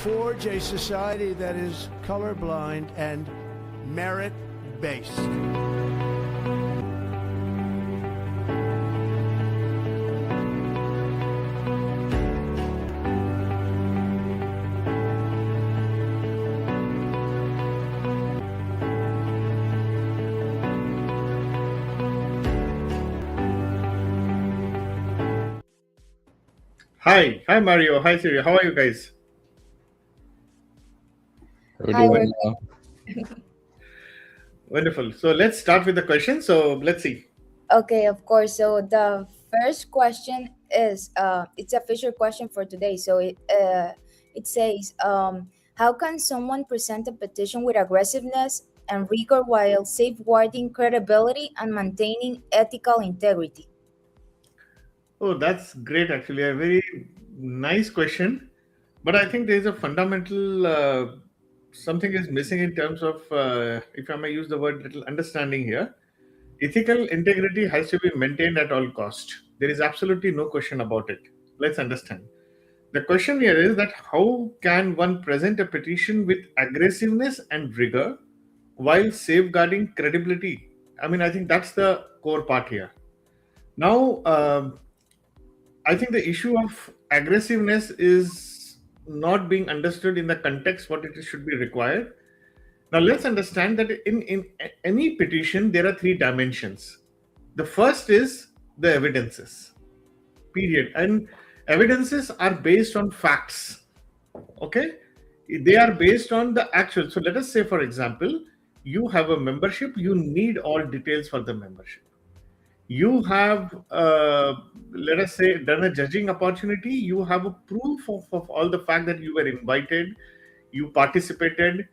forge a society that is colorblind and merit-based. Hi Mario. Hi Siri. How are you guys? We're Hi, doing Wonderful. So let's start with the question. So let's see. Okay, of course. So the first question is it's a feature question for today. So it says how can someone present a petition with aggressiveness and rigor while safeguarding credibility and maintaining ethical integrity? Oh, that's great. Actually, a very nice question. But I think there is a fundamental something is missing in terms of, if I may use the word, little understanding here. Ethical integrity has to be maintained at all cost. There is absolutely no question about it. Let's understand. The question here is that how can one present a petition with aggressiveness and rigor while safeguarding credibility? I mean, I think that's the core part here. Now, I think the issue of aggressiveness is not being understood in the context what it should be required. Now, let's understand that in any petition, there are three dimensions. The first is the evidences, period. And evidences are based on facts. Okay? They are based on the actual. So, let us say, for example, you have a membership, you need all details for the membership. You have, let us say, done a judging opportunity, you have a proof of all the fact that you were invited, you participated,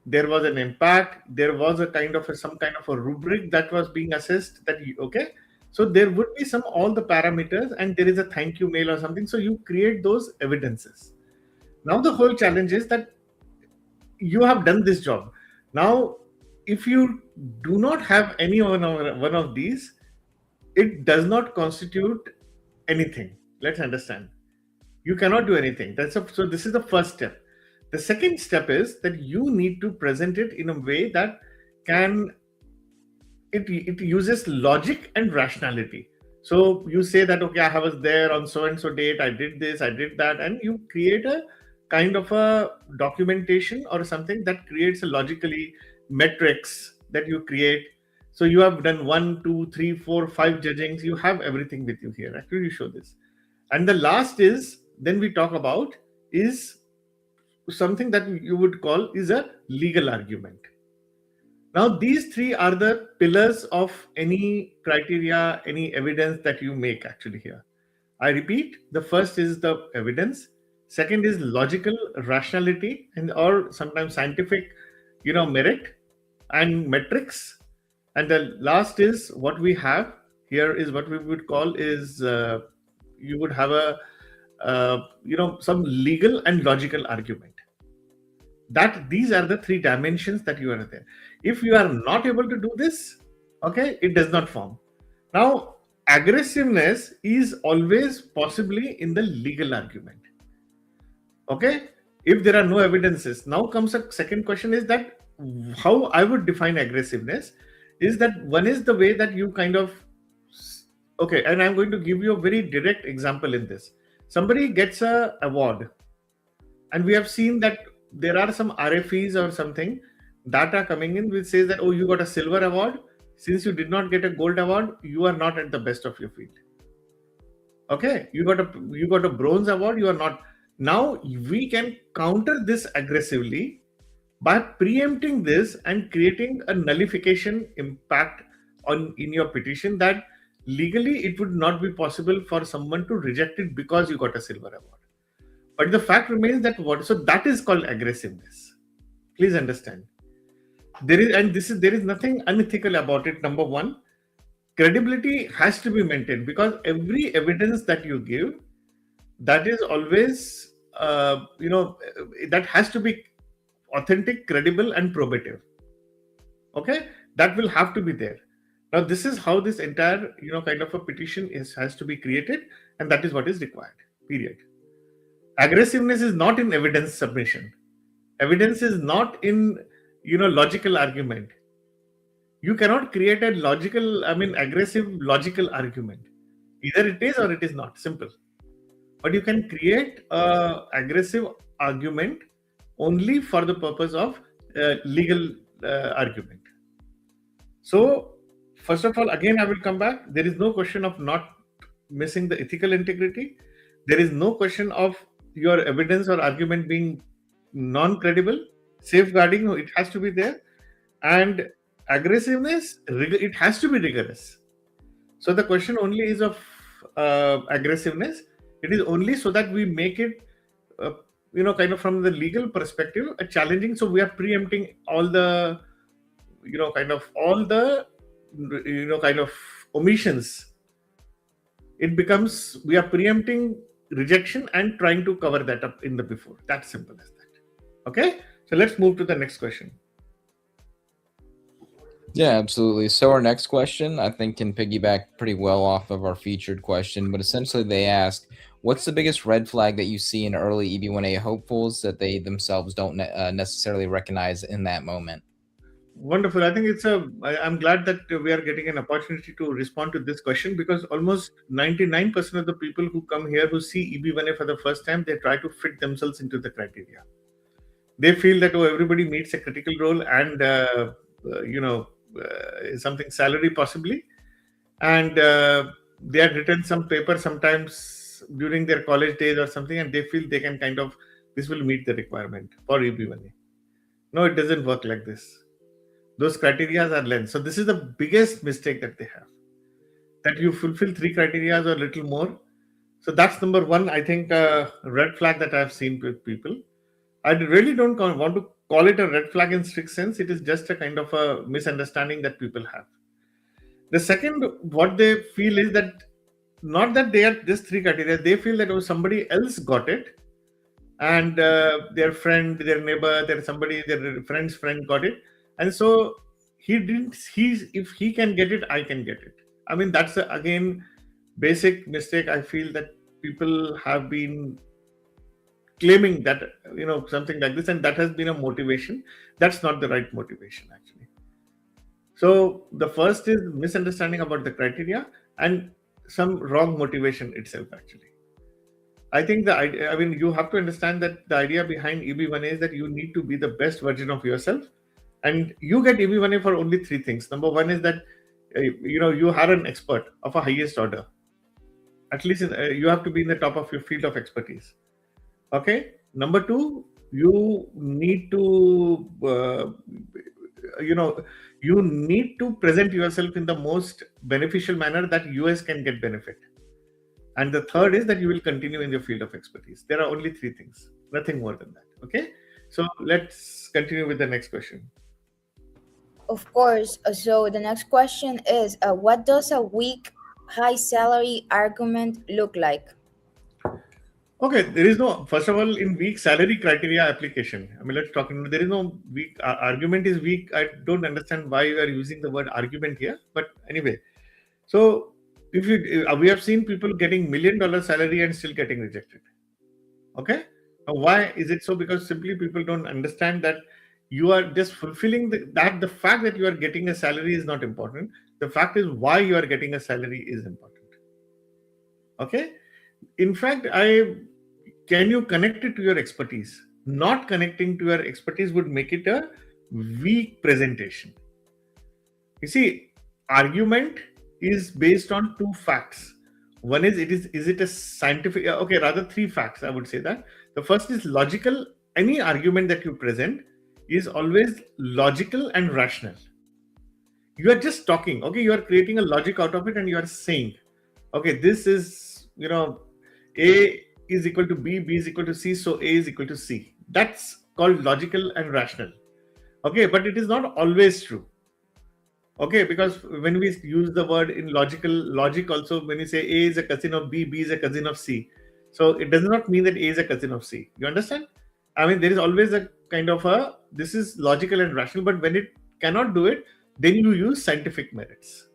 there was an impact, there was a kind of some kind of a rubric that was being assessed, that you, okay, so there would be some all the parameters, and there is a thank you mail or something, so you create those evidences. Now the whole challenge is that you have done this job. Now if you do not have any one of these, it does not constitute anything. Let's understand. You cannot do anything. So this is the first step. The second step is that you need to present it in a way that can it uses logic and rationality. So you say that, okay, I was there on so and so date, I did this, I did that, and you create a kind of a documentation or something that creates a logically metrics that you create. So you have done 1, 2, 3, 4, 5 judgings. You have everything with you here. Actually, you show this. And the last is, then we talk about, is something that you would call is a legal argument. Now, these three are the pillars of any criteria, any evidence that you make actually here. I repeat, the first is the evidence. Second is logical rationality and or sometimes scientific, merit and metrics. And the last is what we have here is what we would call is you would have a some legal and logical argument. That these are the three dimensions that you are there. If you are not able to do this, okay, it does not form. Now, aggressiveness is always possibly in the legal argument. Okay, if there are no evidences, now comes a second question is that how I would define aggressiveness is that one is the way that you kind of, okay, and I'm going to give you a very direct example in this. Somebody gets a award, and we have seen that there are some RFEs or something that are coming in which says that, oh, you got a silver award. Since you did not get a gold award, you are not at the best of your field. Okay, you got a bronze award, you are not. Now we can counter this aggressively by preempting this and creating a nullification impact in your petition that legally it would not be possible for someone to reject it because you got a silver award. But the fact remains that so that is called aggressiveness. Please understand. There is nothing unethical about it. Number one, credibility has to be maintained because every evidence that you give, that is always that has to be authentic, credible, and probative. Okay, that will have to be there. Now, this is how this entire kind of a petition has to be created, and that is what is required. Period. Aggressiveness is not in evidence submission. Evidence is not in, logical argument. You cannot create a aggressive logical argument. Either it is or it is not. Simple. But you can create a aggressive argument only for the purpose of legal argument. So, first of all, again, I will come back. There is no question of not missing the ethical integrity. There is no question of your evidence or argument being non-credible. Safeguarding, it has to be there. And aggressiveness, it has to be rigorous. So the question only is of aggressiveness. It is only so that we make it, kind of from the legal perspective, challenging. So we are preempting all the, all the, omissions. It becomes, we are preempting rejection and trying to cover that up in the before. That simple as that. Okay. So let's move to the next question. Yeah, absolutely. So our next question, I think, can piggyback pretty well off of our featured question, but essentially they ask, what's the biggest red flag that you see in early EB1A hopefuls that they themselves don't necessarily recognize in that moment? Wonderful. I think I'm glad that we are getting an opportunity to respond to this question, because almost 99% of the people who come here who see EB1A for the first time, they try to fit themselves into the criteria. They feel that, everybody meets a critical role and, something salary possibly. And they had written some paper sometimes during their college days or something, and they feel they can this will meet the requirement for EB1A. No, it doesn't work like this. Those criteria are lens. So this is the biggest mistake that they have, that you fulfill 3 criteria or a little more. So that's number one, I think, red flag that I've seen with people. I really don't want to call it a red flag in strict sense. It is just a kind of a misunderstanding that people have. The second, what they feel is that, not that they are just 3 criteria, they feel that somebody else got it, and their friend, their neighbor, their friend's friend got it, and so if he can get it, I can get it. I mean, that's again basic mistake. I feel that people have been claiming that, something like this, and that has been a motivation. That's not the right motivation, actually. So the first is misunderstanding about the criteria and some wrong motivation itself, actually. I think you have to understand that the idea behind EB1A is that you need to be the best version of yourself, and you get EB1A for only 3 things. Number one is that, you are an expert of a highest order. At least you have to be in the top of your field of expertise. Okay. Number 2, you need to, you need to present yourself in the most beneficial manner that US can get benefit. And the third is that you will continue in your field of expertise. There are only 3 things, nothing more than that. Okay. So let's continue with the next question. Of course. So the next question is, what does a weak high salary argument look like? Okay, there is no, first of all, in weak salary criteria application. I mean, let's talk. There is no weak argument is weak. I don't understand why you are using the word argument here. But anyway, so if we have seen people getting $1 million salary and still getting rejected. Okay, now why is it so? Because simply people don't understand that you are just fulfilling the fact that you are getting a salary is not important. The fact is why you are getting a salary is important. Okay. In fact, can you connect it to your expertise? Not connecting to your expertise would make it a weak presentation. You see, argument is based on 2 facts. One is it a scientific, okay, rather 3 facts, I would say that. The first is logical. Any argument that you present is always logical and rational. You are just talking, okay, you are creating a logic out of it, and you are saying, okay, this is, A is equal to B, B is equal to C, so A is equal to C. That's called logical and rational. Okay, but it is not always true. Okay, because when we use the word in logic also, when you say A is a cousin of B, B is a cousin of C. So it does not mean that A is a cousin of C. You understand? I mean, there is always a kind of this is logical and rational, but when it cannot do it, then you use scientific merits.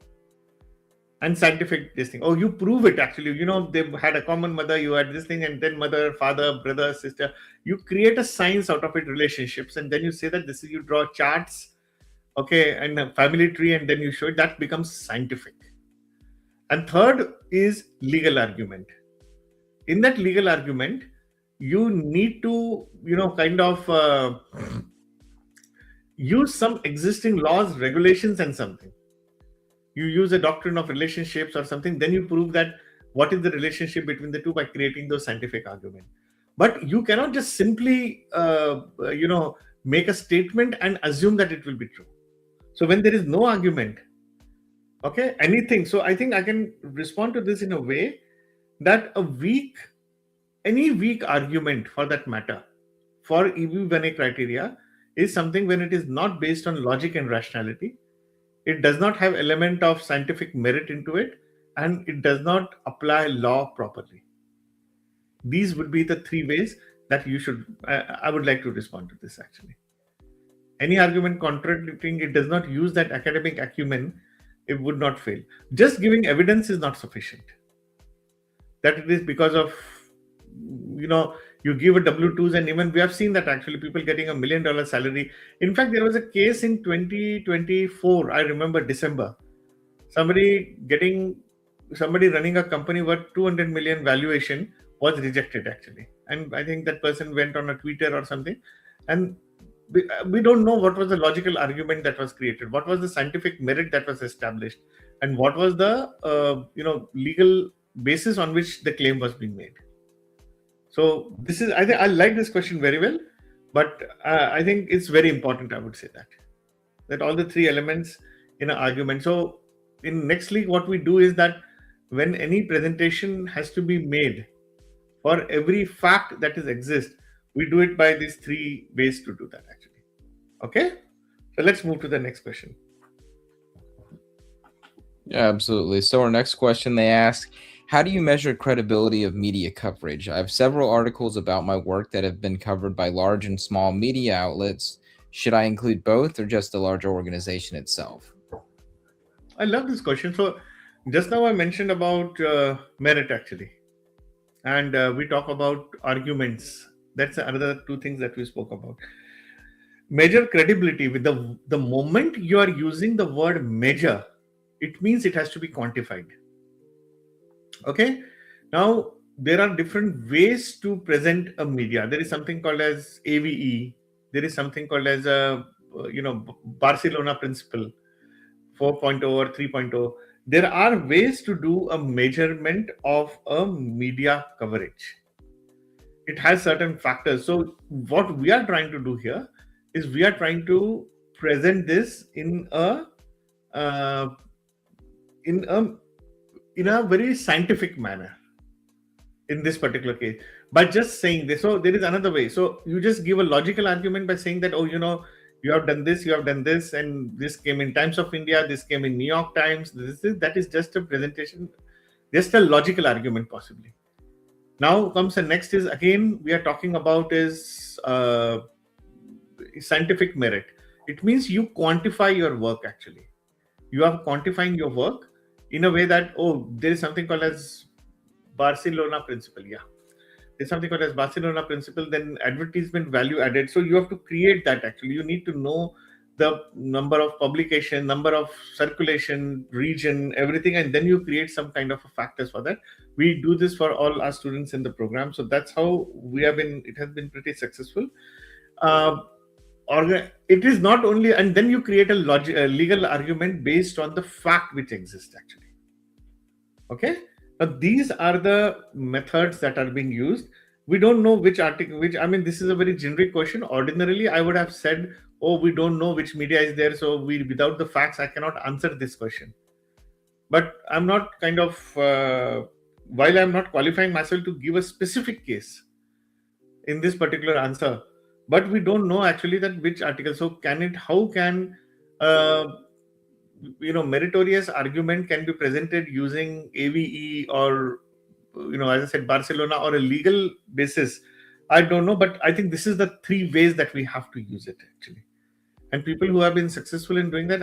and scientific this thing. Oh, you prove it actually. They had a common mother, you had this thing, and then mother, father, brother, sister. You create a science out of it, relationships, and then you say that this is, you draw charts, okay, and a family tree, and then you show it. That becomes scientific. And third is legal argument. In that legal argument, you need to, kind of use some existing laws, regulations, and something. You use a doctrine of relationships or something, then you prove that what is the relationship between the two by creating those scientific argument. But you cannot just simply make a statement and assume that it will be true. So when there is no argument, okay, anything. So I think I can respond to this in a way that any weak argument for that matter, for EB1A criteria, is something when it is not based on logic and rationality, it does not have element of scientific merit into it, and it does not apply law properly. These would be the three ways that I would like to respond to this actually. Any argument contradicting it does not use that academic acumen, it would not fail. Just giving evidence is not sufficient. That it is because of, you give a W-2s, and even we have seen that actually people getting $1 million salary. In fact, there was a case in 2024, I remember December, somebody running a company worth 200 million valuation was rejected actually. And I think that person went on a Twitter or something, and we don't know what was the logical argument that was created, what was the scientific merit that was established, and what was the legal basis on which the claim was being made. So this is, I think I like this question very well, but I think it's very important, I would say that all the three elements in an argument. So in next league, what we do is that when any presentation has to be made for every fact that exists, we do it by these three ways to do that actually. Okay, so let's move to the next question. Yeah, absolutely. So our next question, they ask, how do you measure credibility of media coverage? I have several articles about my work that have been covered by large and small media outlets. Should I include both or just the larger organization itself? I love this question. So just now I mentioned about merit actually. And we talk about arguments. That's another two things that we spoke about. Measure credibility with the moment you are using the word measure, it means it has to be quantified. Okay. Now there are different ways to present a media. There is something called as AVE. There is something called as Barcelona principle, 4.0 or 3.0. There are ways to do a measurement of a media coverage. It has certain factors. So what we are trying to do here is we are trying to present this in a very scientific manner in this particular case, by just saying this. So there is another way. So you just give a logical argument by saying that, you have done this, and this came in Times of India, this came in New York Times. That is just a presentation, just a logical argument possibly. Now comes the next is, again, we are talking about is scientific merit. It means you quantify your work actually. You are quantifying your work in a way that, there is something called as Barcelona principle. Yeah. There's something called as Barcelona principle, then advertisement value added. So you have to create that actually. You need to know the number of publication, number of circulation, region, everything, and then you create some kind of a factors for that. We do this for all our students in the program. So that's how it has been pretty successful. It is not only, and then you create a legal argument based on the fact which exists actually. Okay. Now these are the methods that are being used. We don't know which article, this is a very generic question. Ordinarily, I would have said, we don't know which media is there. So without the facts, I cannot answer this question. But I'm not while I'm not qualifying myself to give a specific case in this particular answer, but we don't know actually that which article. So how can meritorious argument can be presented using AVE or, as I said, Barcelona or a legal basis? I don't know, but I think this is the three ways that we have to use it actually. And people who have been successful in doing that,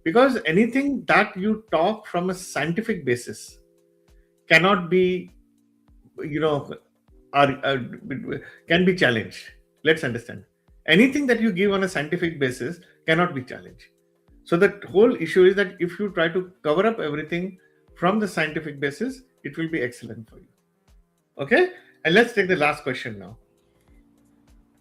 because anything that you talk from a scientific basis cannot be, you know, can be challenged. Let's understand. Anything that you give on a scientific basis cannot be challenged. So the whole issue is that if you try to cover up everything from the scientific basis, it will be excellent for you. Okay? And let's take the last question now.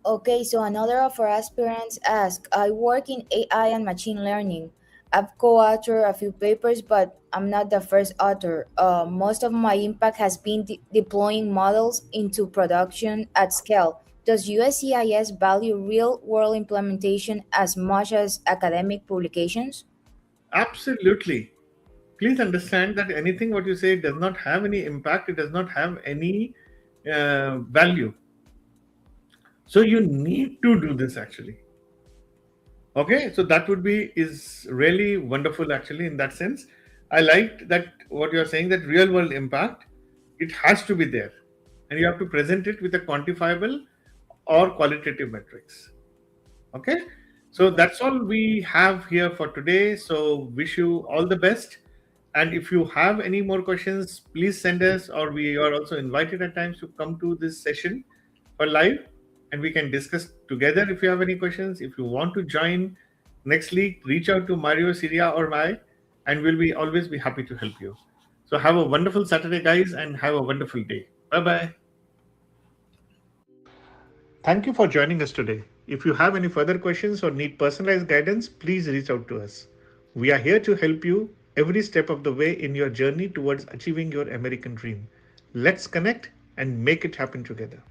Okay, so another of our aspirants asked, I work in AI and machine learning. I've co-authored a few papers, but I'm not the first author. Most of my impact has been deploying models into production at scale. Does USCIS value real-world implementation as much as academic publications? Absolutely. Please understand that anything what you say does not have any impact, it does not have any value. So you need to do this actually. Okay, so that would be is really wonderful actually in that sense. I liked that what you're saying, that real world impact, it has to be there, and you have to present it with a quantifiable or qualitative metrics. Okay, so that's all we have here for today. So wish you all the best. And if you have any more questions, please send us, or we are also invited at times to come to this session for live, and we can discuss together if you have any questions. If you want to join next week, reach out to Mario, Syria, or I, and we'll be always be happy to help you. So have a wonderful Saturday, guys, and have a wonderful day. Bye bye. Thank you for joining us today. If you have any further questions or need personalized guidance, please reach out to us. We are here to help you every step of the way in your journey towards achieving your American dream. Let's connect and make it happen together.